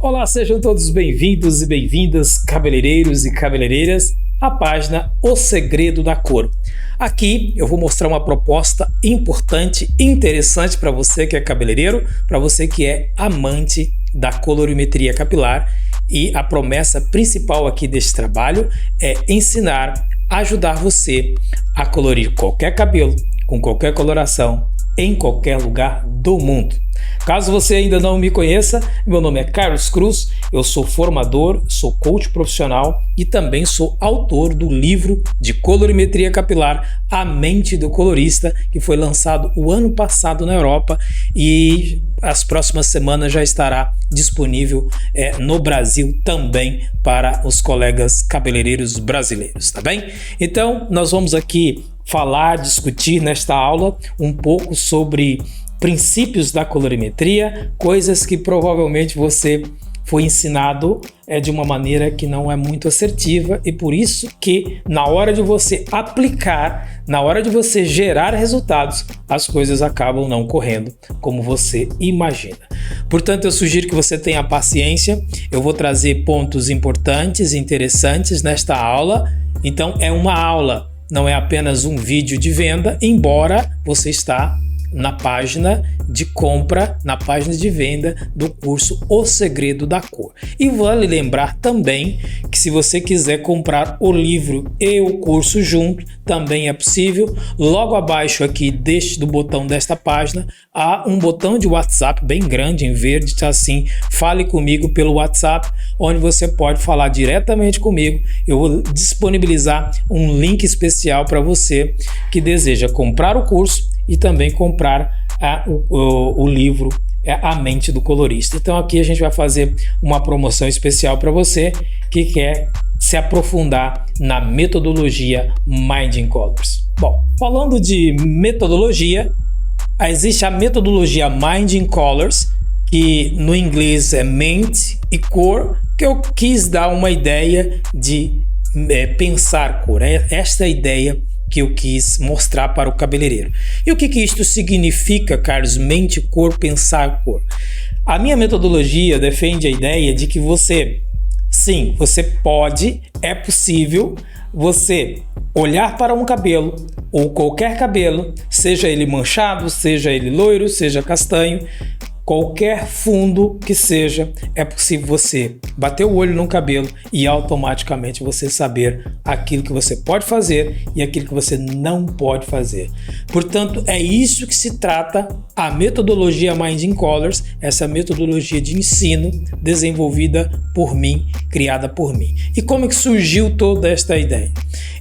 Olá, sejam todos bem-vindos e bem-vindas, cabeleireiros e cabeleireiras, à página O Segredo da Cor. Aqui eu vou mostrar uma proposta importante e interessante para você que é cabeleireiro, para você que é amante da colorimetria capilar, e a promessa principal aqui deste trabalho é ensinar, ajudar você a colorir qualquer cabelo, com qualquer coloração, em qualquer lugar do mundo. Caso você ainda não me conheça, meu nome é Carlos Cruz, eu sou formador, sou coach profissional e também sou autor do livro de colorimetria capilar A Mente do Colorista, que foi lançado o ano passado na Europa e as próximas semanas já estará disponível no Brasil também para os colegas cabeleireiros brasileiros, tá bem? Então, nós vamos aqui discutir nesta aula um pouco sobre princípios da colorimetria, coisas que provavelmente você foi ensinado de uma maneira que não é muito assertiva e por isso que na hora de você aplicar, na hora de você gerar resultados, as coisas acabam não correndo como você imagina. Portanto, eu sugiro que você tenha paciência, eu vou trazer pontos importantes e interessantes nesta aula, então é uma aula, não é apenas um vídeo de venda, embora você está na página de compra, na página de venda do curso O Segredo da Cor. E vale lembrar também que se você quiser comprar o livro e o curso junto, também é possível. Logo abaixo aqui do botão desta página, há um botão de WhatsApp bem grande em verde, está assim, fale comigo pelo WhatsApp, onde você pode falar diretamente comigo. Eu vou disponibilizar um link especial para você que deseja comprar o curso e também comprar o livro A Mente do Colorista. Então aqui a gente vai fazer uma promoção especial para você que quer se aprofundar na metodologia Mind Colors. Bom, falando de metodologia, existe a metodologia Mind Colors, que no inglês é mente e cor, que eu quis dar uma ideia de pensar cor. Esta é a ideia que eu quis mostrar para o cabeleireiro. E o que isto significa, Carlos? Mente, cor, pensar, cor. A minha metodologia defende a ideia de que você pode, é possível, você olhar para um cabelo, ou qualquer cabelo, seja ele manchado, seja ele loiro, seja castanho, qualquer fundo que seja, é possível você bater o olho no cabelo e automaticamente você saber aquilo que você pode fazer e aquilo que você não pode fazer. Portanto, é isso que se trata a metodologia Mind Colors, essa metodologia de ensino desenvolvida por mim, criada por mim. E como é que surgiu toda esta ideia?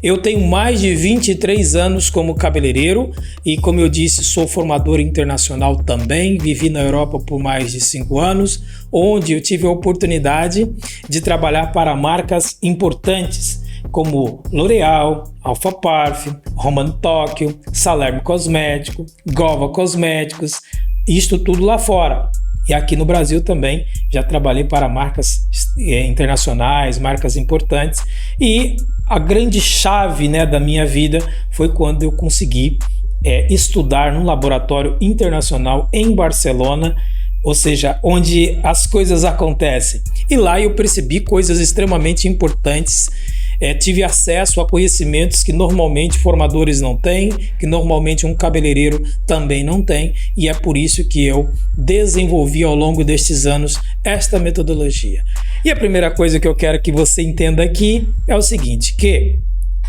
Eu tenho mais de 23 anos como cabeleireiro e, como eu disse, sou formador internacional também, vivi na Europa por mais de 5 anos, onde eu tive a oportunidade de trabalhar para marcas importantes como L'Oréal, Alpha Parfum, Roman Tokyo, Salerno Cosmético, Gova Cosméticos, isto tudo lá fora. E aqui no Brasil também já trabalhei para marcas internacionais, marcas importantes, e a grande chave da minha vida foi quando eu consegui estudar num laboratório internacional em Barcelona, ou seja, onde as coisas acontecem. E lá eu percebi coisas extremamente importantes, tive acesso a conhecimentos que normalmente formadores não têm, que normalmente um cabeleireiro também não tem, e é por isso que eu desenvolvi ao longo destes anos esta metodologia. E a primeira coisa que eu quero que você entenda aqui é o seguinte, que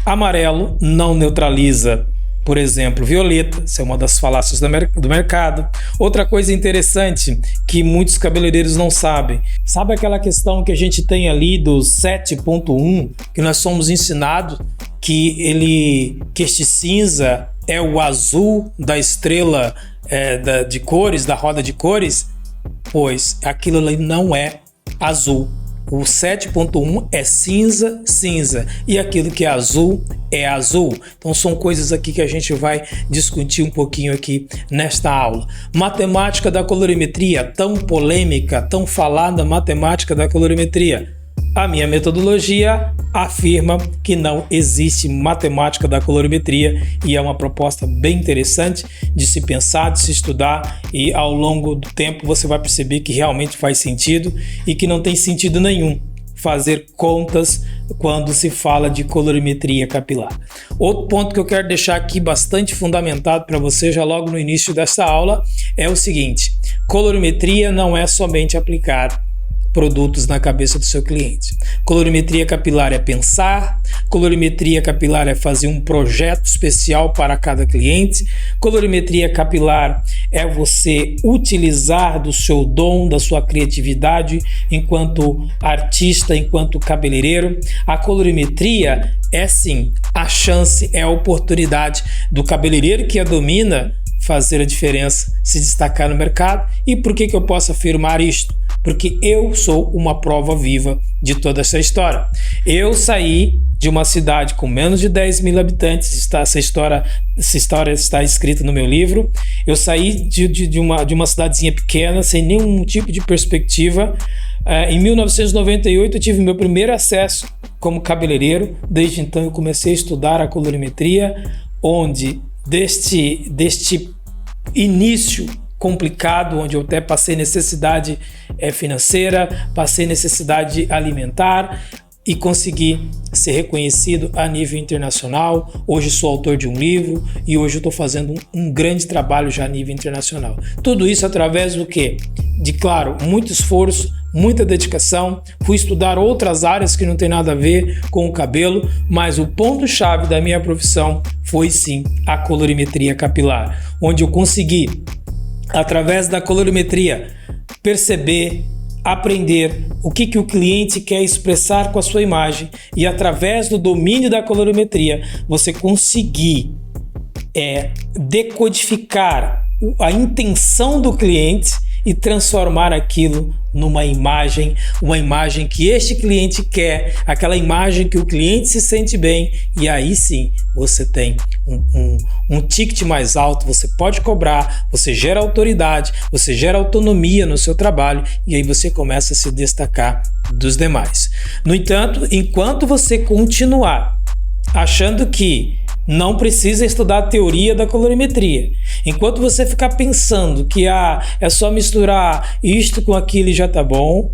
amarelo não neutraliza, por exemplo, violeta, isso é uma das falácias do mercado. Outra coisa interessante que muitos cabeleireiros não sabem, sabe aquela questão que a gente tem ali do 7.1, que nós somos ensinados que este cinza é o azul da estrela de cores, da roda de cores? Pois aquilo ali não é azul. O 7.1 é cinza, cinza, e aquilo que é azul. Então são coisas aqui que a gente vai discutir um pouquinho aqui nesta aula. Matemática da colorimetria, tão polêmica, tão falada matemática da colorimetria. a minha metodologia afirma que não existe matemática da colorimetria e é uma proposta bem interessante de se pensar, de se estudar, e ao longo do tempo você vai perceber que realmente faz sentido e que não tem sentido nenhum fazer contas quando se fala de colorimetria capilar. Outro ponto que eu quero deixar aqui bastante fundamentado para você já logo no início dessa aula é o seguinte: colorimetria não é somente aplicar produtos na cabeça do seu cliente. Colorimetria capilar é pensar, colorimetria capilar é fazer um projeto especial para cada cliente, colorimetria capilar é você utilizar do seu dom, da sua criatividade enquanto artista, enquanto cabeleireiro. A colorimetria é sim a chance, é a oportunidade do cabeleireiro que a domina fazer a diferença, se destacar no mercado. E por que eu posso afirmar isto? Porque eu sou uma prova viva de toda essa história. Eu saí de uma cidade com menos de 10 mil habitantes, essa história está escrita no meu livro. Eu saí de uma cidadezinha pequena, sem nenhum tipo de perspectiva. Em 1998 eu tive meu primeiro acesso como cabeleireiro. Desde então eu comecei a estudar a colorimetria, onde deste início complicado, onde eu até passei necessidade financeira, passei necessidade alimentar e consegui ser reconhecido a nível internacional. Hoje sou autor de um livro e hoje eu estou fazendo um grande trabalho já a nível internacional. Tudo isso através do quê? De, claro, muito esforço, muita dedicação. Fui estudar outras áreas que não tem nada a ver com o cabelo, mas o ponto-chave da minha profissão foi sim a colorimetria capilar, onde eu consegui, através da colorimetria, perceber, aprender o que o cliente quer expressar com a sua imagem, e através do domínio da colorimetria você conseguir decodificar a intenção do cliente e transformar aquilo numa imagem, uma imagem que este cliente quer, aquela imagem que o cliente se sente bem, e aí sim você tem um ticket mais alto, você pode cobrar, você gera autoridade, você gera autonomia no seu trabalho, e aí você começa a se destacar dos demais. No entanto, enquanto você continuar achando que não precisa estudar a teoria da colorimetria, enquanto você ficar pensando que é só misturar isto com aquilo e já tá bom,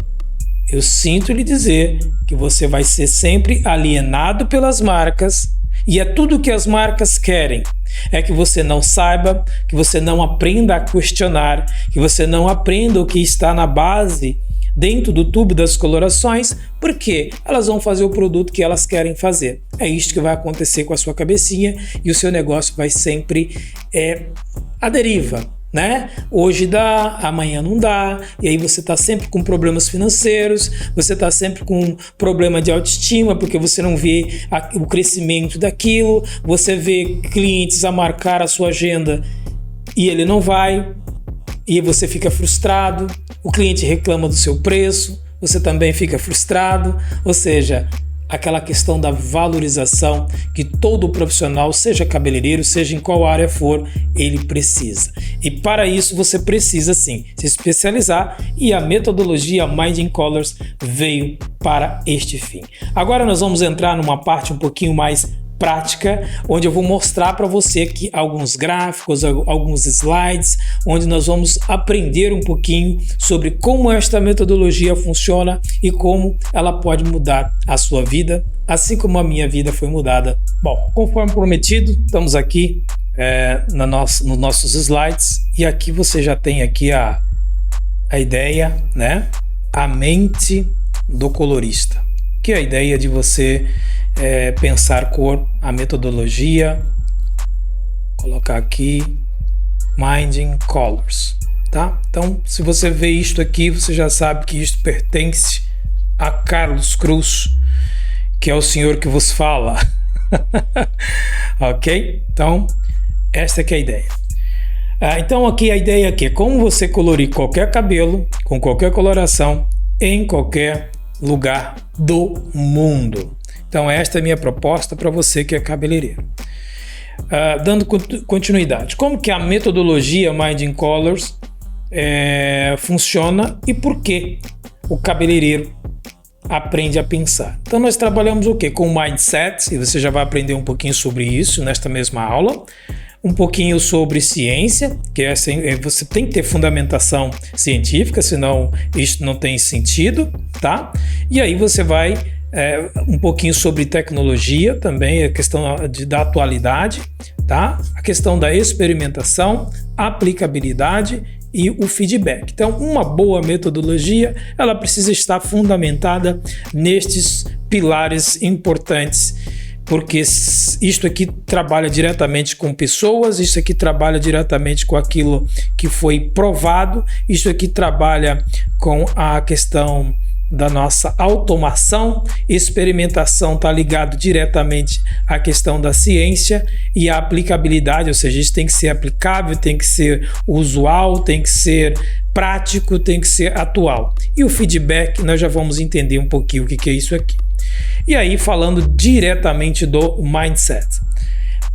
eu sinto lhe dizer que você vai ser sempre alienado pelas marcas, e é tudo que as marcas querem. É que você não saiba, que você não aprenda a questionar, que você não aprenda o que está na base dentro do tubo das colorações, porque elas vão fazer o produto que elas querem fazer. É isso que vai acontecer com a sua cabecinha, e o seu negócio vai sempre à deriva, né? Hoje dá, amanhã não dá, e aí você está sempre com problemas financeiros, você está sempre com problema de autoestima, porque você não vê o crescimento daquilo, você vê clientes a marcar a sua agenda e ele não vai, e você fica frustrado, o cliente reclama do seu preço, você também fica frustrado. Ou seja, aquela questão da valorização que todo profissional, seja cabeleireiro, seja em qual área for, ele precisa. E para isso você precisa sim se especializar, e a metodologia Mind in Colors veio para este fim. Agora nós vamos entrar numa parte um pouquinho mais prática, onde eu vou mostrar para você aqui alguns gráficos, alguns slides, onde nós vamos aprender um pouquinho sobre como esta metodologia funciona e como ela pode mudar a sua vida, assim como a minha vida foi mudada. Bom, conforme prometido, estamos aqui nos nossos slides, e aqui você já tem aqui a ideia, né? A mente do colorista, que é a ideia de você pensar cor, a metodologia, colocar aqui Mind in Colors, tá? Então, se você vê isto aqui, você já sabe que isto pertence a Carlos Cruz, que é o senhor que vos fala. Ok? Então, esta que é a ideia. Então, aqui a ideia é como você colorir qualquer cabelo, com qualquer coloração, em qualquer lugar do mundo. Então esta é a minha proposta para você que é cabeleireiro. Dando continuidade, como que a metodologia Mind in Colors funciona e por que o cabeleireiro aprende a pensar. Então nós trabalhamos o quê? Com mindset, e você já vai aprender um pouquinho sobre isso nesta mesma aula. Um pouquinho sobre ciência, que você tem que ter fundamentação científica, senão isso não tem sentido, tá? E aí você vai um pouquinho sobre tecnologia também, a questão da atualidade, tá? A questão da experimentação, aplicabilidade e o feedback. Então, uma boa metodologia, ela precisa estar fundamentada nestes pilares importantes, porque isto aqui trabalha diretamente com pessoas, isso aqui trabalha diretamente com aquilo que foi provado, isso aqui trabalha com a questão da nossa automação, experimentação está ligado diretamente à questão da ciência e a aplicabilidade, ou seja, isso tem que ser aplicável, tem que ser usual, tem que ser prático, tem que ser atual. E o feedback, nós já vamos entender um pouquinho o que é isso aqui. E aí, falando diretamente do mindset.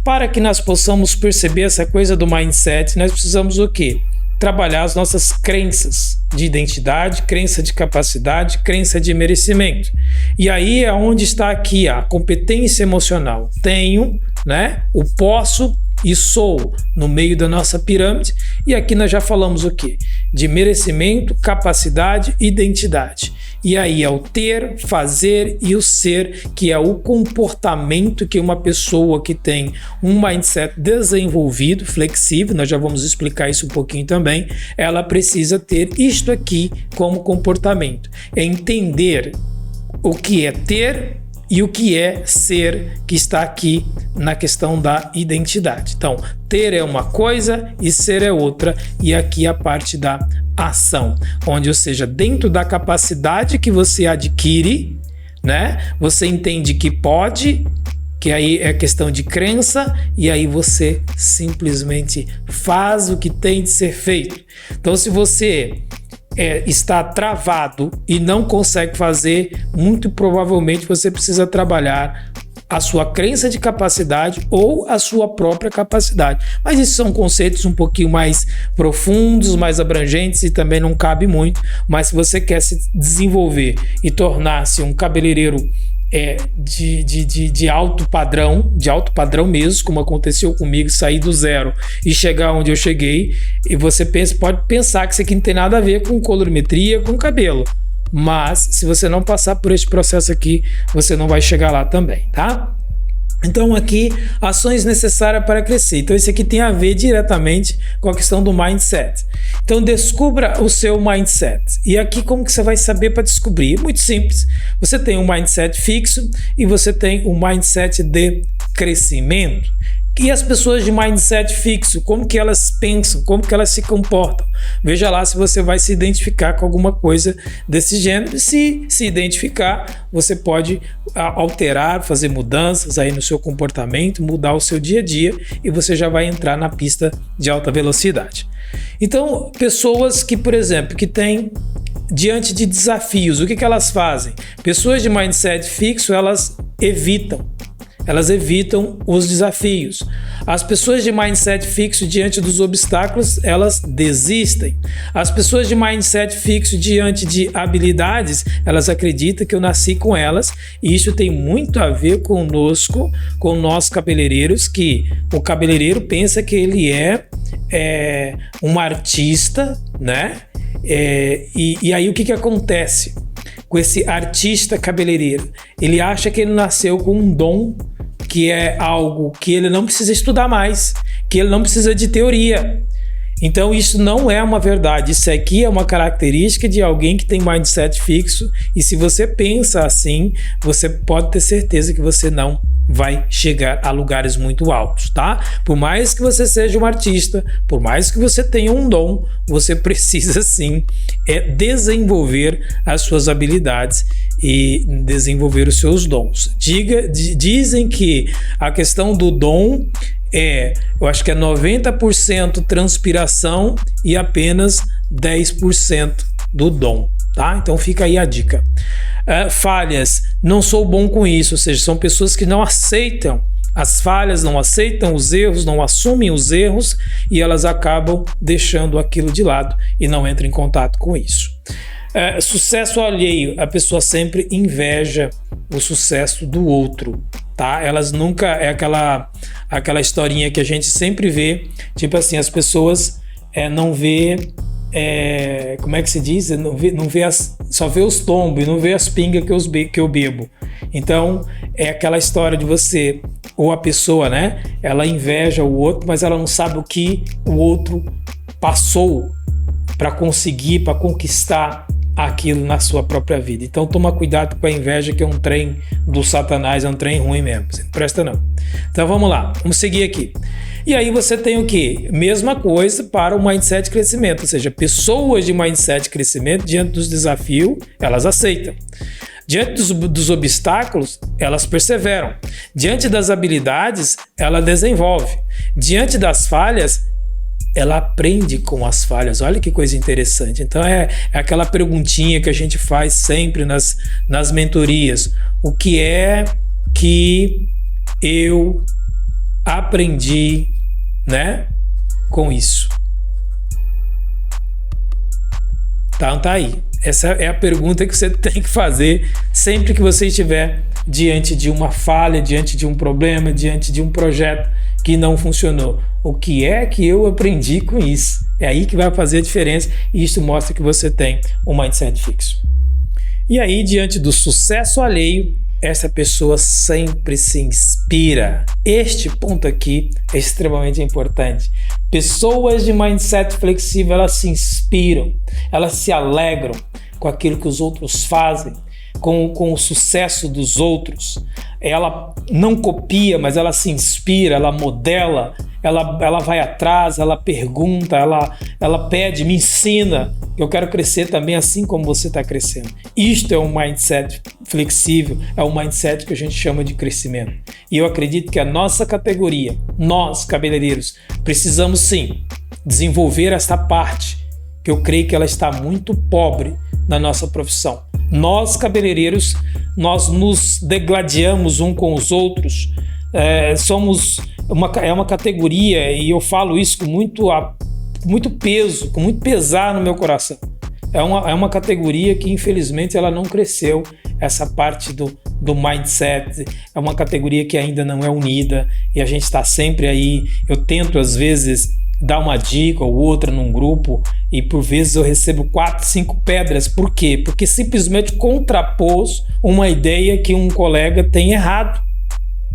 Para que nós possamos perceber essa coisa do mindset, nós precisamos o quê? Trabalhar as nossas crenças de identidade, crença de capacidade, crença de merecimento. E aí é onde está aqui a competência emocional. Tenho, né? O posso e sou no meio da nossa pirâmide. E aqui nós já falamos o quê? De merecimento, capacidade e identidade. E aí é o ter, fazer e o ser, que é o comportamento que uma pessoa que tem um mindset desenvolvido, flexível, nós já vamos explicar isso um pouquinho também, ela precisa ter isto aqui como comportamento. É entender o que é ter e o que é ser, que está aqui na questão da identidade. Então, ter é uma coisa e ser é outra, e aqui a parte da ação, onde, ou seja, dentro da capacidade que você adquire, né, você entende que pode, que aí é questão de crença, e aí você simplesmente faz o que tem de ser feito. Então, se você está travado e não consegue fazer, muito provavelmente você precisa trabalhar a sua crença de capacidade ou a sua própria capacidade. Mas isso são conceitos um pouquinho mais profundos, mais abrangentes e também não cabe muito. Mas se você quer se desenvolver e tornar-se um cabeleireiro de alto padrão mesmo, como aconteceu comigo, sair do zero e chegar onde eu cheguei, e você pode pensar que isso aqui não tem nada a ver com colorimetria, com cabelo, mas se você não passar por este processo aqui, você não vai chegar lá também, tá? Então aqui, ações necessárias para crescer. Então isso aqui tem a ver diretamente com a questão do mindset. Então descubra o seu mindset. E aqui como que você vai saber para descobrir? Muito simples. Você tem um mindset fixo e você tem um mindset de crescimento. E as pessoas de mindset fixo, como que elas pensam, como que elas se comportam? Veja lá se você vai se identificar com alguma coisa desse gênero. Se identificar, você pode alterar, fazer mudanças aí no seu comportamento, mudar o seu dia a dia, e você já vai entrar na pista de alta velocidade. Então, pessoas que, por exemplo, que têm diante de desafios, o que elas fazem? Pessoas de mindset fixo, elas evitam os desafios. As pessoas de mindset fixo diante dos obstáculos, elas desistem. As pessoas de mindset fixo diante de habilidades, elas acreditam que eu nasci com elas, e isso tem muito a ver conosco, com nós cabeleireiros, que o cabeleireiro pensa que ele é um artista, né? E aí o que acontece com esse artista cabeleireiro? Ele acha que ele nasceu com um dom, que é algo que ele não precisa estudar mais, que ele não precisa de teoria. Então isso não é uma verdade, isso aqui é uma característica de alguém que tem mindset fixo, e se você pensa assim, você pode ter certeza que você não vai chegar a lugares muito altos, tá? Por mais que você seja um artista, por mais que você tenha um dom, você precisa sim desenvolver as suas habilidades e desenvolver os seus dons. Dizem que a questão do dom eu acho que é 90% transpiração e apenas 10% do dom, tá? Então fica aí a dica. Falhas, não sou bom com isso, ou seja, são pessoas que não aceitam as falhas, não aceitam os erros, não assumem os erros e elas acabam deixando aquilo de lado e não entram em contato com isso. Sucesso alheio, a pessoa sempre inveja o sucesso do outro, tá? Elas nunca, é aquela historinha que a gente sempre vê, tipo assim, as pessoas não vê, como é que se diz? Só vê os tombos e não vê as pingas que eu bebo. Então, é aquela história de você, ou a pessoa, né? Ela inveja o outro, mas ela não sabe o que o outro passou para conseguir, para conquistar aquilo na sua própria vida. Então toma cuidado com a inveja, que é um trem do Satanás, é um trem ruim mesmo, você não presta não. Então vamos lá, vamos seguir aqui. E aí você tem o quê? Mesma coisa para o mindset de crescimento, ou seja, pessoas de mindset de crescimento, diante dos desafios, elas aceitam. Diante dos obstáculos, elas perseveram. Diante das habilidades, ela desenvolve. Diante das falhas, ela aprende com as falhas. Olha que coisa interessante. Então é aquela perguntinha que a gente faz sempre nas mentorias. O que é que eu aprendi, né, com isso? Então tá aí. Essa é a pergunta que você tem que fazer sempre que você estiver diante de uma falha, diante de um problema, diante de um projeto que não funcionou. O que é que eu aprendi com isso? É aí que vai fazer a diferença e isso mostra que você tem um mindset fixo. E aí, diante do sucesso alheio, essa pessoa sempre se inspira. Este ponto aqui é extremamente importante. Pessoas de mindset flexível, elas se inspiram, elas se alegram com aquilo que os outros fazem, com o sucesso dos outros. Ela não copia, mas ela se inspira, ela modela, ela vai atrás, ela pergunta, ela pede, me ensina, eu quero crescer também assim como você está crescendo. Isto é um mindset flexível, é um mindset que a gente chama de crescimento. E eu acredito que a nossa categoria, nós cabeleireiros, precisamos sim desenvolver esta parte, que eu creio que ela está muito pobre na nossa profissão. Nós cabeleireiros, nós nos degladiamos uns com os outros, somos uma categoria, e eu falo isso com muito peso, com muito pesar no meu coração. É uma categoria que infelizmente ela não cresceu, essa parte do mindset, é uma categoria que ainda não é unida e a gente está sempre aí. Eu tento às vezes dar uma dica ou outra num grupo e por vezes eu recebo 4, 5 pedras. Por quê? Porque simplesmente contrapôs uma ideia que um colega tem errado.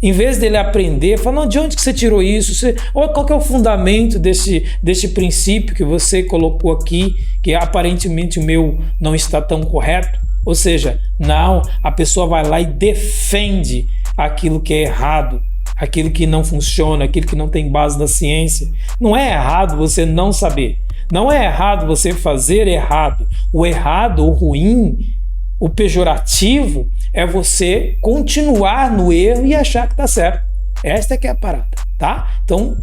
Em vez dele aprender, fala, não, de onde que você tirou isso? Qual que é o fundamento desse princípio que você colocou aqui, que aparentemente o meu não está tão correto? Ou seja, não, a pessoa vai lá e defende aquilo que é errado, aquilo que não funciona, aquilo que não tem base na ciência. Não é errado você não saber. Não é errado você fazer errado. O errado, o ruim, o pejorativo é você continuar no erro e achar que está certo. Esta é que é a parada, tá? Então,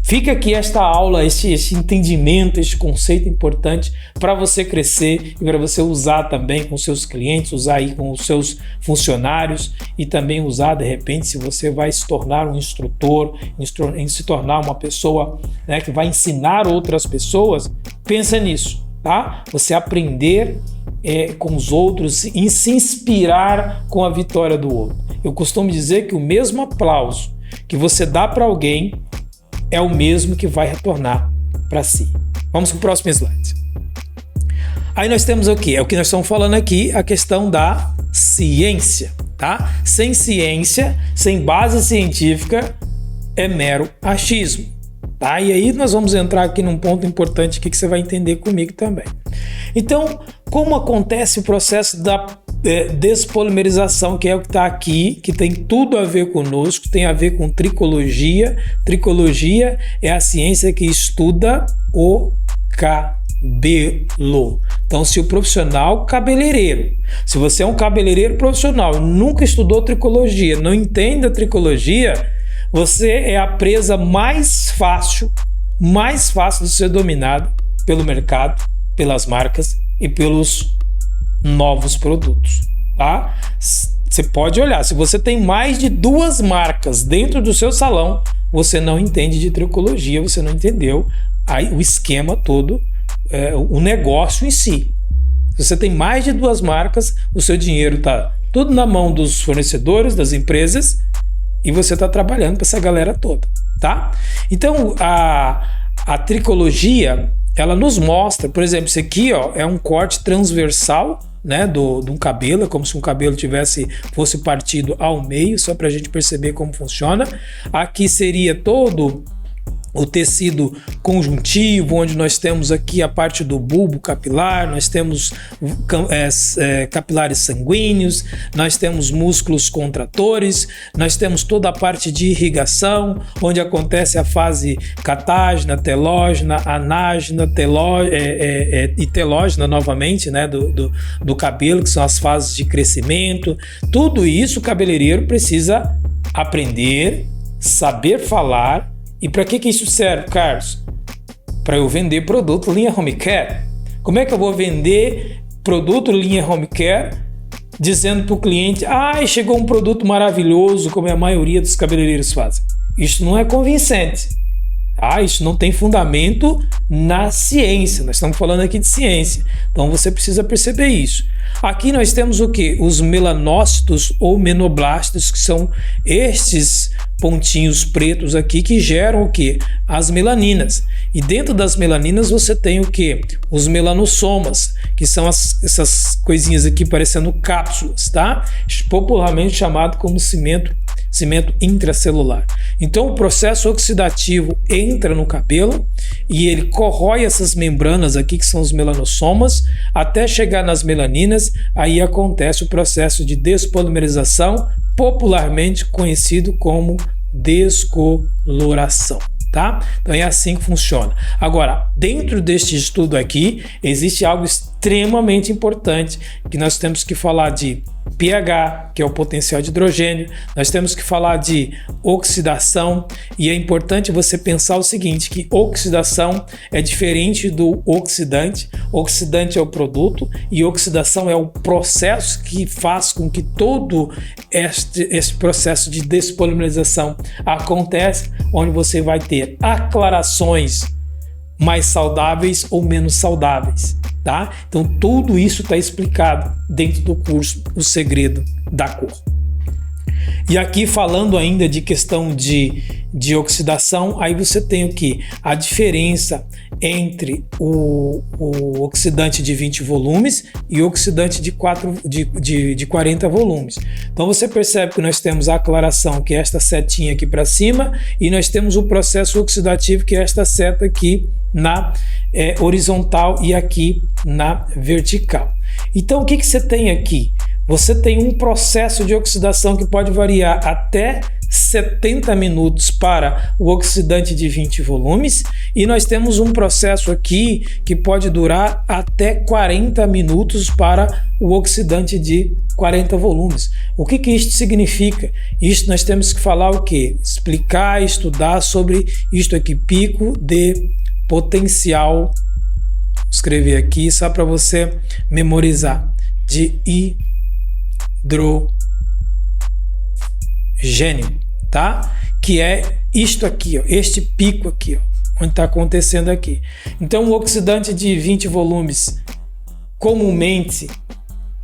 fica aqui esta aula, esse entendimento, este conceito importante para você crescer e para você usar também com seus clientes, usar aí com os seus funcionários e também usar, de repente, se você vai se tornar um instrutor, se tornar uma pessoa, né, que vai ensinar outras pessoas, pensa nisso, tá? Você aprender com os outros e se inspirar com a vitória do outro. Eu costumo dizer que o mesmo aplauso que você dá para alguém é o mesmo que vai retornar para si. Vamos para o próximo slide. Aí nós temos o quê? É o que nós estamos falando aqui, a questão da ciência, tá? Sem ciência, sem base científica, é mero achismo, tá? E aí nós vamos entrar aqui num ponto importante aqui que você vai entender comigo também. Então, como acontece o processo da despolimerização, que é o que está aqui, que tem tudo a ver conosco, tem a ver com tricologia. Tricologia é a ciência que estuda o cabelo. Então, se o profissional cabeleireiro, se você é um cabeleireiro profissional, nunca estudou tricologia, não entende a tricologia, você é a presa mais fácil de ser dominado pelo mercado, pelas marcas e pelos novos produtos, tá? Você pode olhar, se você tem mais de 2 marcas dentro do seu salão, você não entende de tricologia, você não entendeu o esquema todo, o negócio em si. Se você tem mais de 2 marcas, o seu dinheiro está tudo na mão dos fornecedores, das empresas, e você está trabalhando para essa galera toda, tá? Então, a tricologia, ela nos mostra, por exemplo, isso aqui, ó, é um corte transversal, né, de um cabelo, é como se um cabelo fosse partido ao meio, só para a gente perceber como funciona. Aqui seria todo o tecido conjuntivo, onde nós temos aqui a parte do bulbo capilar, nós temos capilares sanguíneos, nós temos músculos contratores, nós temos toda a parte de irrigação, onde acontece a fase catágena, telógena, anágena, e telógena novamente, né, do cabelo, que são as fases de crescimento. Tudo isso o cabeleireiro precisa aprender, saber falar. E para que isso serve, Carlos? Para eu vender produto linha Home Care. Como é que eu vou vender produto linha Home Care dizendo para o cliente: chegou um produto maravilhoso, como a maioria dos cabeleireiros fazem? Isso não é convincente. Isso não tem fundamento na ciência. Nós estamos falando aqui de ciência. Então você precisa perceber isso. Aqui nós temos o quê? Os melanócitos ou menoblastos, que são estes pontinhos pretos aqui que geram o quê? As melaninas. E dentro das melaninas você tem o quê? Os melanossomas, que são essas coisinhas aqui parecendo cápsulas, tá? Popularmente chamado como cimento intracelular. Então o processo oxidativo entra no cabelo e ele corrói essas membranas aqui, que são os melanossomas, até chegar nas melaninas. Aí acontece o processo de despolimerização, popularmente conhecido como descoloração, tá? Então é assim que funciona. Agora, dentro deste estudo aqui, existe algo extremamente importante, que nós temos que falar de pH, que é o potencial de hidrogênio, nós temos que falar de oxidação, e é importante você pensar o seguinte, que oxidação é diferente do oxidante. Oxidante é o produto e oxidação é o processo que faz com que todo este processo de despolimerização acontece, onde você vai ter aclarações mais saudáveis ou menos saudáveis, tá? Então tudo isso está explicado dentro do curso O Segredo da Cor. E aqui falando ainda de questão de oxidação, aí você tem o que? A diferença entre o oxidante de 20 volumes e o oxidante de 40 volumes. Então você percebe que nós temos a aclaração, que é esta setinha aqui para cima, e nós temos o processo oxidativo, que é esta seta aqui na horizontal e aqui na vertical. Então o que você tem aqui? Você tem um processo de oxidação que pode variar até 70 minutos para o oxidante de 20 volumes, e nós temos um processo aqui que pode durar até 40 minutos para o oxidante de 40 volumes. O que isto significa? Isto nós temos que falar o quê? Explicar, estudar sobre isto aqui, pico de potencial, vou escrever aqui só para você memorizar, de hidrogênio, tá? Que é isto aqui, ó, este pico aqui, ó, onde está acontecendo aqui. Então o oxidante de 20 volumes, comumente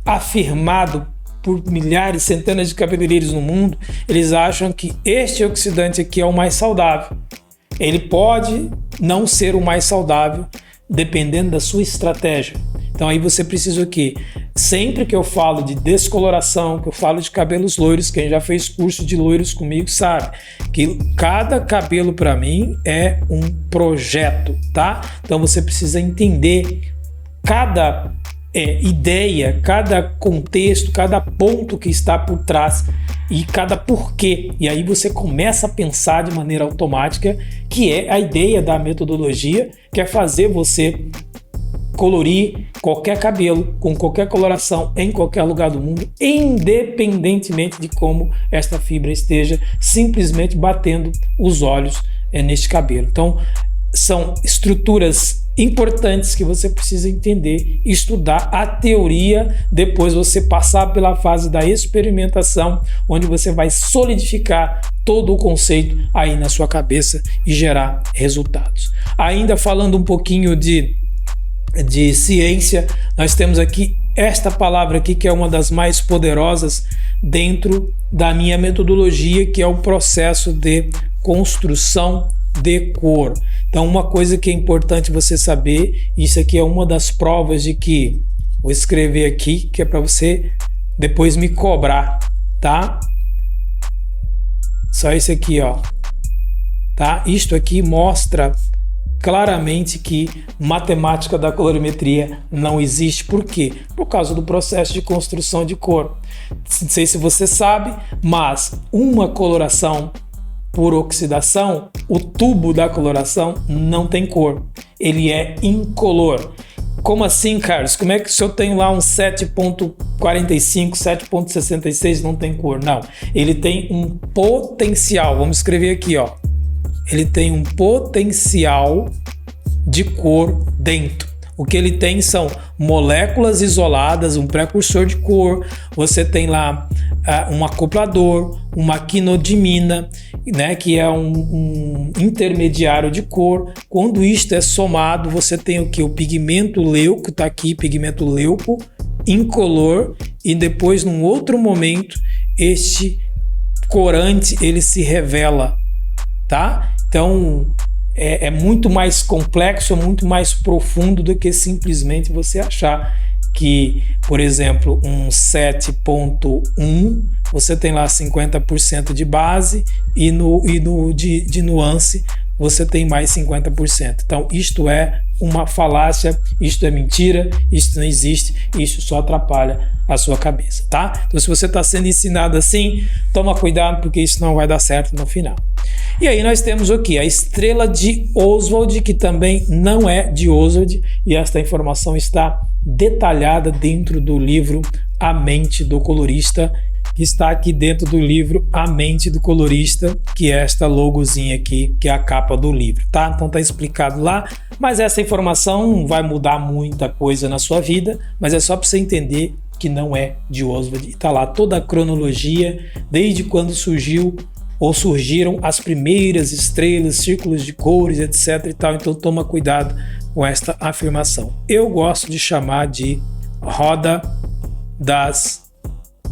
afirmado por milhares, centenas de cabeleireiros no mundo, eles acham que este oxidante aqui é o mais saudável. Ele pode não ser o mais saudável, dependendo da sua estratégia. Então aí você precisa o quê? Sempre que eu falo de descoloração, que eu falo de cabelos loiros, quem já fez curso de loiros comigo sabe que cada cabelo para mim é um projeto, tá? Então você precisa entender cada ideia, cada contexto, cada ponto que está por trás e cada porquê. E aí você começa a pensar de maneira automática, que é a ideia da metodologia, que é fazer você colorir qualquer cabelo com qualquer coloração em qualquer lugar do mundo, independentemente de como esta fibra esteja simplesmente batendo os olhos neste cabelo. Então são estruturas importantes que você precisa entender, estudar a teoria, depois você passar pela fase da experimentação, onde você vai solidificar todo o conceito aí na sua cabeça e gerar resultados. Ainda falando um pouquinho de ciência, nós temos aqui esta palavra aqui, que é uma das mais poderosas dentro da minha metodologia, que é o processo de construção de cor. Então, uma coisa que é importante você saber, isso aqui é uma das provas de que, vou escrever aqui, que é para você depois me cobrar, tá? Só isso aqui, ó, tá? Isto aqui mostra claramente que matemática da colorimetria não existe. Por quê? Por causa do processo de construção de cor. Não sei se você sabe, mas uma coloração por oxidação, o tubo da coloração não tem cor, ele é incolor. Como assim, Carlos? Como é que se eu tenho lá um 7.45, 7.66 não tem cor? Não, ele tem um potencial, vamos escrever aqui, ó. Ele tem um potencial de cor dentro. O que ele tem são moléculas isoladas, um precursor de cor, você tem lá um acoplador, uma quinodimina, né, que é um intermediário de cor. Quando isto é somado, você tem o que? O pigmento leuco, tá aqui, pigmento leuco, incolor, e depois, num outro momento, este corante, ele se revela, tá? Então, é muito mais complexo, é muito mais profundo do que simplesmente você achar que, por exemplo, um 7.1, você tem lá 50% de base e de nuance você tem mais 50%. Então, isto é uma falácia, isto é mentira, isto não existe, isto só atrapalha a sua cabeça, tá? Então, se você está sendo ensinado assim, toma cuidado, porque isso não vai dar certo no final. E aí nós temos o que? A estrela de Oswald, que também não é de Oswald, e esta informação está detalhada dentro do livro A Mente do Colorista, que está aqui dentro do livro A Mente do Colorista, que é esta logozinha aqui, que é a capa do livro, tá? Então tá explicado lá, mas essa informação não vai mudar muita coisa na sua vida, mas é só para você entender que não é de Oswald. Está lá toda a cronologia, desde quando surgiu ou surgiram as primeiras estrelas, círculos de cores, etc e tal. Então toma cuidado com esta afirmação. Eu gosto de chamar de roda das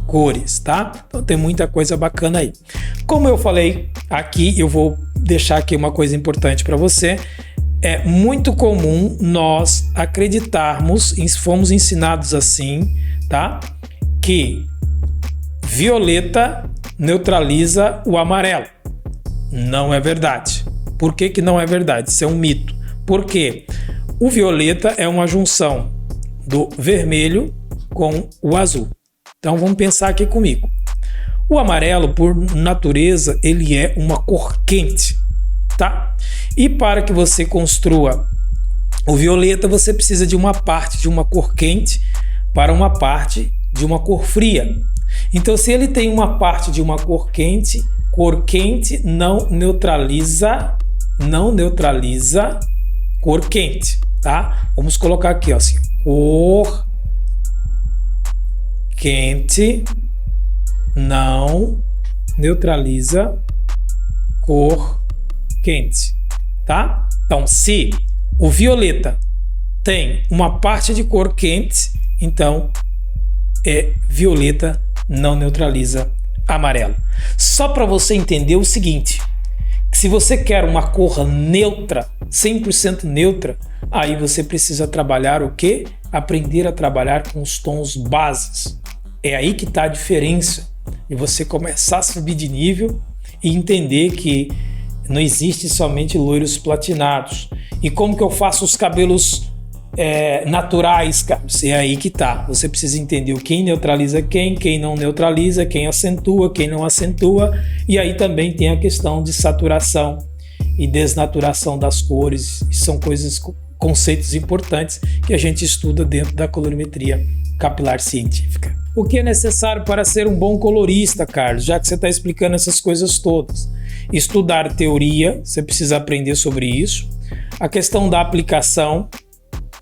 cores, tá? Então tem muita coisa bacana aí. Como eu falei aqui, eu vou deixar aqui uma coisa importante para você. É muito comum nós acreditarmos, fomos ensinados assim, tá? Que violeta neutraliza o amarelo. Não é verdade. Por que que não é verdade? Isso é um mito. Porque o violeta é uma junção do vermelho com o azul. Então vamos pensar aqui comigo. O amarelo, por natureza, ele é uma cor quente, tá? E para que você construa o violeta, você precisa de uma parte de uma cor quente para uma parte de uma cor fria. Então, se ele tem uma parte de uma cor quente não neutraliza cor quente, tá? Vamos colocar aqui, ó, assim, cor quente não neutraliza cor quente, tá? Então, se o violeta tem uma parte de cor quente, então violeta não neutraliza amarelo. Só para você entender o seguinte, que se você quer uma cor neutra, 100% neutra, aí você precisa trabalhar o quê? Aprender a trabalhar com os tons bases. É aí que está a diferença de você começar a subir de nível e entender que não existe somente loiros platinados. E como que eu faço os cabelos naturais, cara? É aí que tá. Você precisa entender quem neutraliza quem não neutraliza, quem acentua, quem não acentua. E aí também tem a questão de saturação e desnaturação das cores. São conceitos importantes que a gente estuda dentro da colorimetria capilar científica. O que é necessário para ser um bom colorista, Carlos? Já que você está explicando essas coisas todas. Estudar teoria, você precisa aprender sobre isso. a questão da aplicação,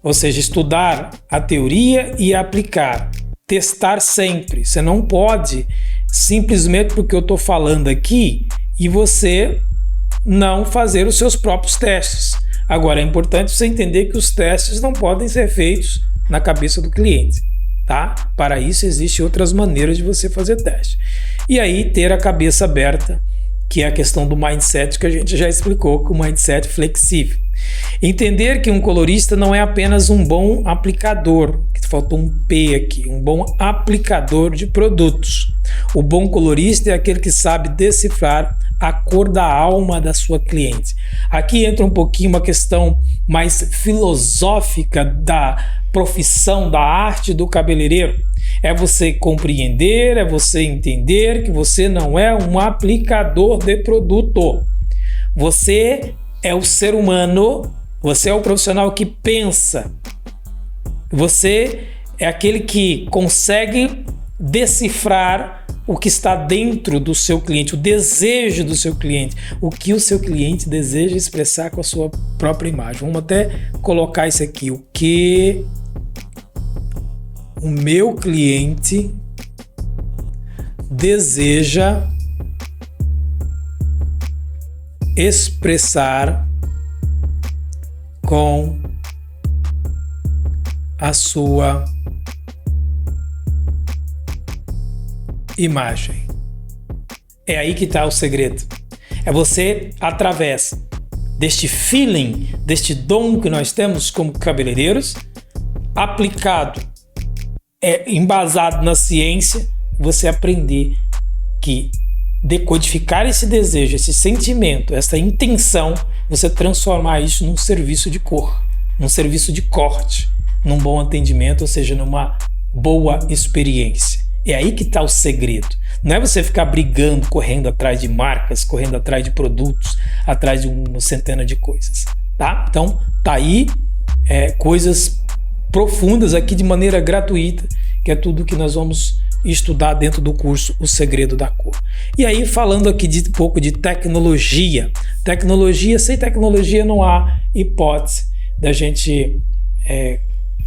ou seja, estudar a teoria e aplicar, testar sempre. Você não pode simplesmente porque eu estou falando aqui e você não fazer os seus próprios testes. Agora, é importante você entender que os testes não podem ser feitos na cabeça do cliente, tá? Para isso existem outras maneiras de você fazer teste. E aí ter a cabeça aberta, que é a questão do mindset que a gente já explicou, com o mindset flexível. Entender que um colorista não é apenas um bom aplicador, que faltou um P aqui, um bom aplicador de produtos. O bom colorista é aquele que sabe decifrar a cor da alma da sua cliente. Aqui entra um pouquinho uma questão mais filosófica da profissão, da arte do cabeleireiro. É você compreender, é você entender que você não é um aplicador de produto. Você é o ser humano, você é o profissional que pensa. Você é aquele que consegue decifrar o que está dentro do seu cliente, o desejo do seu cliente, o que o seu cliente deseja expressar com a sua própria imagem. Vamos até colocar isso aqui, o que o meu cliente deseja expressar com a sua imagem. É aí que está o segredo. É você, através deste feeling, deste dom que nós temos como cabeleireiros, aplicado, embasado na ciência, você aprender que decodificar esse desejo, esse sentimento, essa intenção, você transformar isso num serviço de cor, num serviço de corte, num bom atendimento, ou seja, numa boa experiência. É aí que está o segredo. Não é você ficar brigando, correndo atrás de marcas, correndo atrás de produtos, atrás de uma centena de coisas, tá? Então, tá aí coisas profundas aqui de maneira gratuita, que é tudo que nós vamos estudar dentro do curso O Segredo da Cor. E aí, falando aqui de um pouco de tecnologia. Sem tecnologia não há hipótese da gente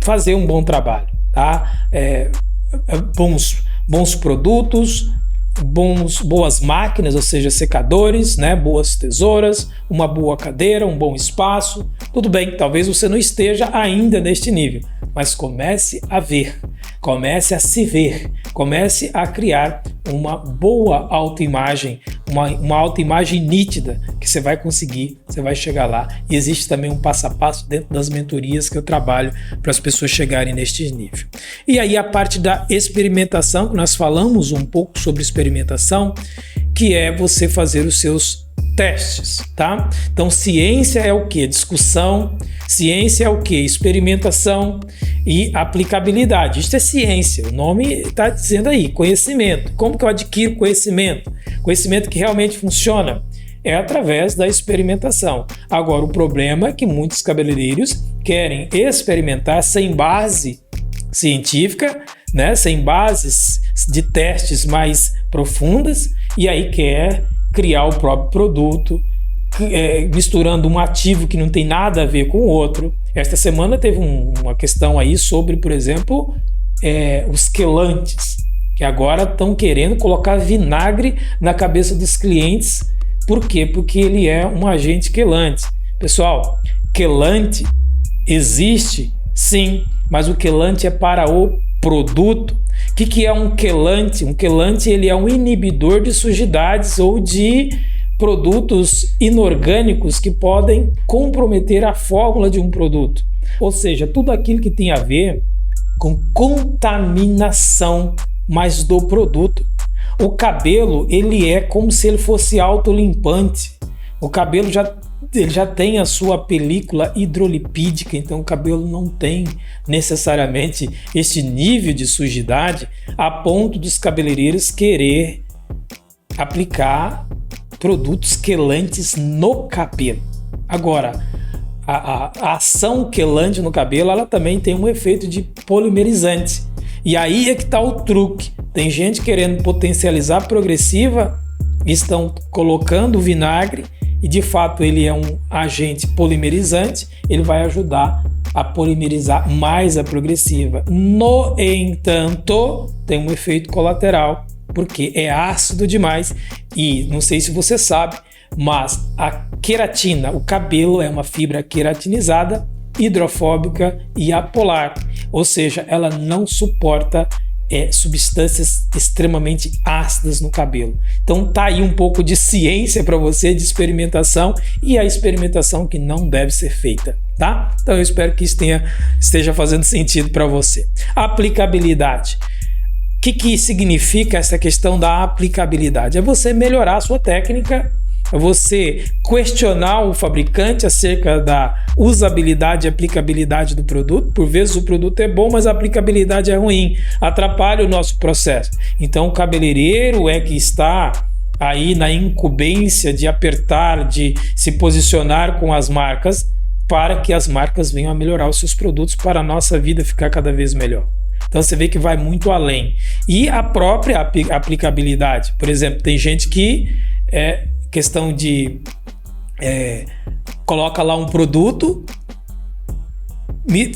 fazer um bom trabalho, tá? Bons produtos, boas máquinas, ou seja, secadores, né? Boas tesouras, uma boa cadeira, um bom espaço. Tudo bem, talvez você não esteja ainda neste nível, mas comece a ver, comece a se ver, comece a criar uma boa autoimagem, uma autoimagem nítida, que você vai conseguir, você vai chegar lá. E existe também um passo a passo dentro das mentorias que eu trabalho para as pessoas chegarem neste nível. E aí a parte da experimentação, que nós falamos um pouco sobre experimentação, que é você fazer os seus testes, tá? Então, ciência é o que? Discussão. Ciência é o que? Experimentação e aplicabilidade. Isso é ciência, o nome está dizendo aí, conhecimento. Como que eu adquiro conhecimento? Conhecimento que realmente funciona é através da experimentação. Agora, o problema é que muitos cabeleireiros querem experimentar sem base científica, né? Sem bases de testes mais profundas, e aí quer criar o próprio produto, misturando um ativo que não tem nada a ver com o outro. Esta semana teve uma questão aí sobre, por exemplo, os quelantes, que agora estão querendo colocar vinagre na cabeça dos clientes. Por quê? Porque ele é um agente quelante. Pessoal, quelante existe sim, mas o quelante é para o produto. O que é um quelante? Um quelante ele é um inibidor de sujidades ou de produtos inorgânicos que podem comprometer a fórmula de um produto. Ou seja, tudo aquilo que tem a ver com contaminação, mas do produto. O cabelo, ele é como se ele fosse autolimpante. O cabelo ele já tem a sua película hidrolipídica, então o cabelo não tem necessariamente esse nível de sujidade a ponto dos cabeleireiros querer aplicar produtos quelantes no cabelo. Agora, a ação quelante no cabelo, ela também tem um efeito de polimerizante. E aí é que está o truque. Tem gente querendo potencializar a progressiva, estão colocando vinagre e de fato ele é um agente polimerizante, ele vai ajudar a polimerizar mais a progressiva. No entanto, tem um efeito colateral, porque é ácido demais e não sei se você sabe, mas a queratina, o cabelo é uma fibra queratinizada, hidrofóbica e apolar, ou seja, ela não suporta substâncias extremamente ácidas no cabelo. Então tá aí um pouco de ciência para você, de experimentação, e a experimentação que não deve ser feita, tá? Então eu espero que isso esteja fazendo sentido para você. Aplicabilidade. O que significa essa questão da aplicabilidade? É você melhorar a sua técnica, é você questionar o fabricante acerca da usabilidade e aplicabilidade do produto. Por vezes o produto é bom, mas a aplicabilidade é ruim, atrapalha o nosso processo. Então o cabeleireiro é que está aí na incumbência de apertar, de se posicionar com as marcas, para que as marcas venham a melhorar os seus produtos para a nossa vida ficar cada vez melhor. Então você vê que vai muito além. E a própria aplicabilidade, por exemplo, tem gente que questão de coloca lá um produto,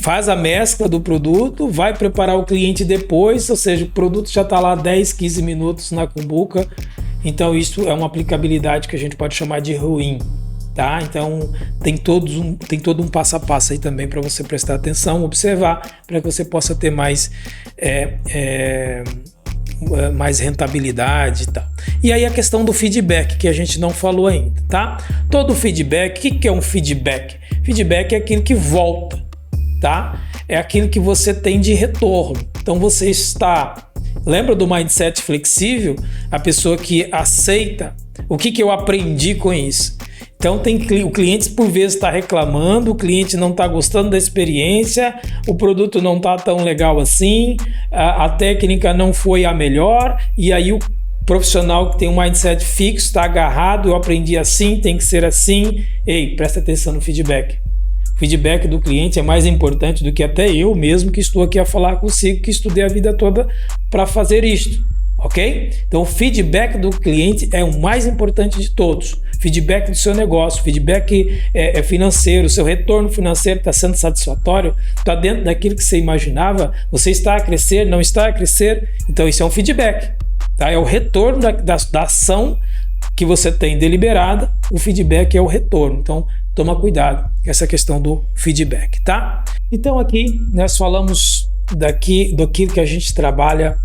faz a mescla do produto, vai preparar o cliente depois, ou seja, o produto já está lá 10, 15 minutos na cumbuca. Então isso é uma aplicabilidade que a gente pode chamar de ruim, tá? Então tem todo um passo a passo aí também para você prestar atenção, observar, para que você possa ter mais rentabilidade e tal. E aí a questão do feedback, que a gente não falou ainda, tá? Todo feedback, o que é um feedback? Feedback é aquilo que volta, tá? É aquilo que você tem de retorno. Então você está... Lembra do mindset flexível? A pessoa que aceita. O que eu aprendi com isso? Então o cliente por vezes está reclamando, o cliente não está gostando da experiência, o produto não está tão legal assim, a técnica não foi a melhor, e aí o profissional que tem um mindset fixo está agarrado, eu aprendi assim, tem que ser assim. Ei, presta atenção no feedback. O feedback do cliente é mais importante do que até eu mesmo que estou aqui a falar consigo, que estudei a vida toda para fazer isto. Ok? Então o feedback do cliente é o mais importante de todos. Feedback do seu negócio, feedback financeiro, seu retorno financeiro está sendo satisfatório, está dentro daquilo que você imaginava, você está a crescer, não está a crescer, então isso é um feedback, tá? É o retorno da ação que você tem deliberada, o feedback é o retorno, então toma cuidado com essa questão do feedback, tá? Então aqui nós falamos daquilo que a gente trabalha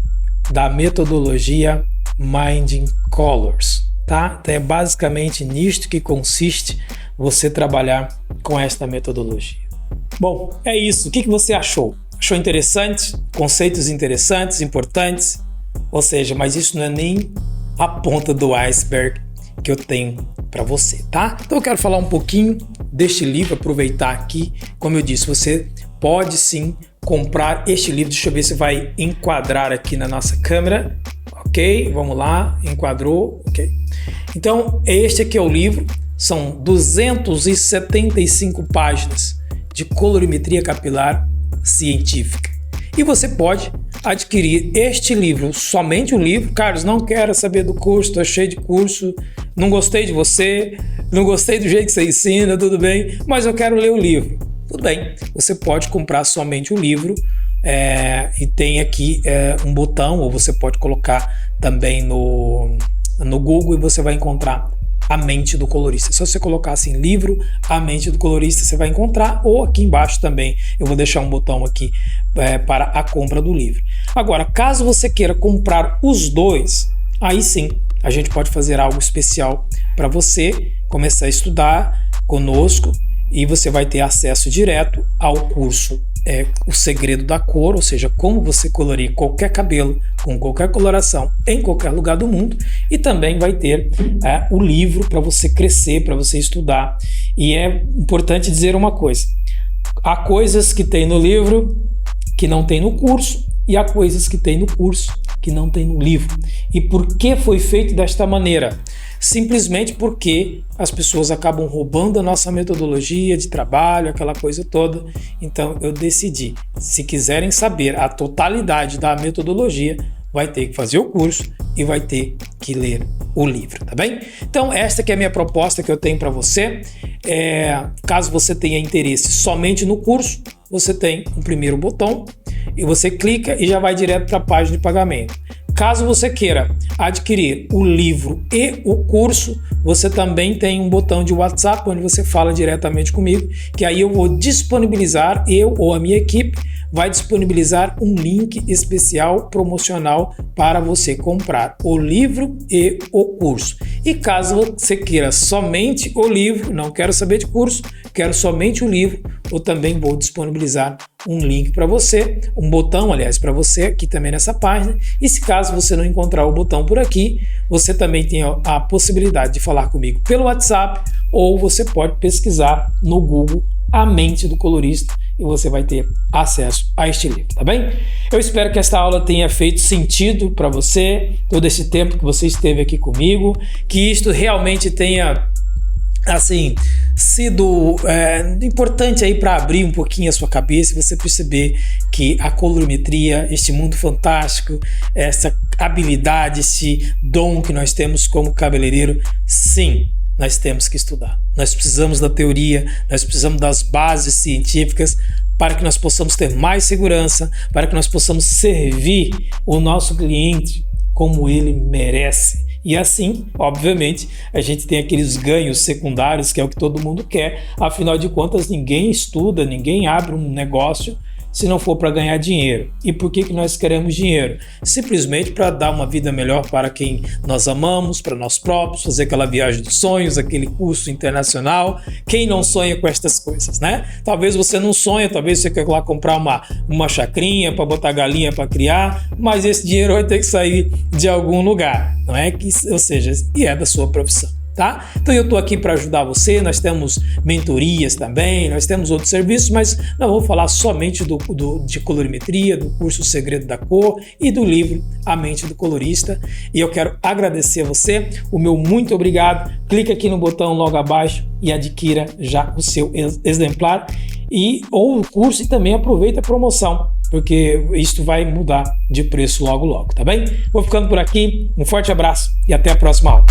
da metodologia Minding Colors, tá? Então é basicamente nisto que consiste você trabalhar com esta metodologia. Bom, é isso. O que você achou? Achou interessante? Conceitos interessantes, importantes? Ou seja, mas isso não é nem a ponta do iceberg que eu tenho para você, tá? Então eu quero falar um pouquinho deste livro, aproveitar aqui. Como eu disse, você pode sim comprar este livro. Deixa eu ver se vai enquadrar aqui na nossa câmera. Ok, vamos lá, enquadrou, ok. Então, este aqui é o livro, são 275 páginas de colorimetria capilar científica. E você pode adquirir este livro, somente o livro. Carlos, não quero saber do curso, estou cheio de curso, não gostei de você, não gostei do jeito que você ensina, tudo bem, mas eu quero ler o livro. Tudo bem, você pode comprar somente o livro e tem aqui um botão, ou você pode colocar também no Google e você vai encontrar A Mente do Colorista. Se você colocar assim, livro A Mente do Colorista, você vai encontrar, ou aqui embaixo também eu vou deixar um botão aqui para a compra do livro. Agora, caso você queira comprar os dois, aí sim, a gente pode fazer algo especial para você começar a estudar conosco, e você vai ter acesso direto ao curso O Segredo da Cor, ou seja, como você colorir qualquer cabelo com qualquer coloração em qualquer lugar do mundo, e também vai ter o livro para você crescer, para você estudar. E é importante dizer uma coisa: há coisas que tem no livro que não tem no curso, e há coisas que tem no curso que não tem no livro. E por que foi feito desta maneira? Simplesmente porque as pessoas acabam roubando a nossa metodologia de trabalho, aquela coisa toda. Então eu decidi, se quiserem saber a totalidade da metodologia, vai ter que fazer o curso e vai ter que ler o livro, tá bem? Então esta que é a minha proposta que eu tenho para você. Caso você tenha interesse somente no curso, você tem o primeiro botão e você clica e já vai direto para a página de pagamento. Caso você queira adquirir o livro e o curso, você também tem um botão de WhatsApp onde você fala diretamente comigo, que aí eu vou disponibilizar, eu ou a minha equipe vai disponibilizar um link especial promocional para você comprar o livro e o curso. E caso você queira somente o livro, não quero saber de curso, quero somente o livro, eu também vou disponibilizar um link para você, um botão, aliás, para você aqui também nessa página. E se caso você não encontrar o botão por aqui, você também tem a possibilidade de falar comigo pelo WhatsApp, ou você pode pesquisar no Google A Mente do Colorista e você vai ter acesso a este livro, tá bem? Eu espero que esta aula tenha feito sentido para você, todo esse tempo que você esteve aqui comigo, que isto realmente tenha assim sido importante aí para abrir um pouquinho a sua cabeça e você perceber que a colorimetria, este mundo fantástico, essa habilidade, esse dom que nós temos como cabeleireiro, sim, nós temos que estudar. Nós precisamos da teoria, nós precisamos das bases científicas para que nós possamos ter mais segurança, para que nós possamos servir o nosso cliente como ele merece. E assim, obviamente, a gente tem aqueles ganhos secundários, que é o que todo mundo quer. Afinal de contas, ninguém estuda, ninguém abre um negócio se não for para ganhar dinheiro. E por que nós queremos dinheiro? Simplesmente para dar uma vida melhor para quem nós amamos, para nós próprios, fazer aquela viagem dos sonhos, aquele curso internacional. Quem não sonha com estas coisas, né? Talvez você não sonha, talvez você quer lá comprar uma chacrinha para botar galinha para criar, mas esse dinheiro vai ter que sair de algum lugar, não é? Ou seja, e é da sua profissão. Tá? Então eu estou aqui para ajudar você, nós temos mentorias também, nós temos outros serviços, mas não vou falar somente de colorimetria, do curso O Segredo da Cor e do livro A Mente do Colorista. E eu quero agradecer a você, o meu muito obrigado. Clica aqui no botão logo abaixo e adquira já o seu exemplar ou o curso e também aproveita a promoção, porque isto vai mudar de preço logo, tá bem? Vou ficando por aqui, um forte abraço e até a próxima aula.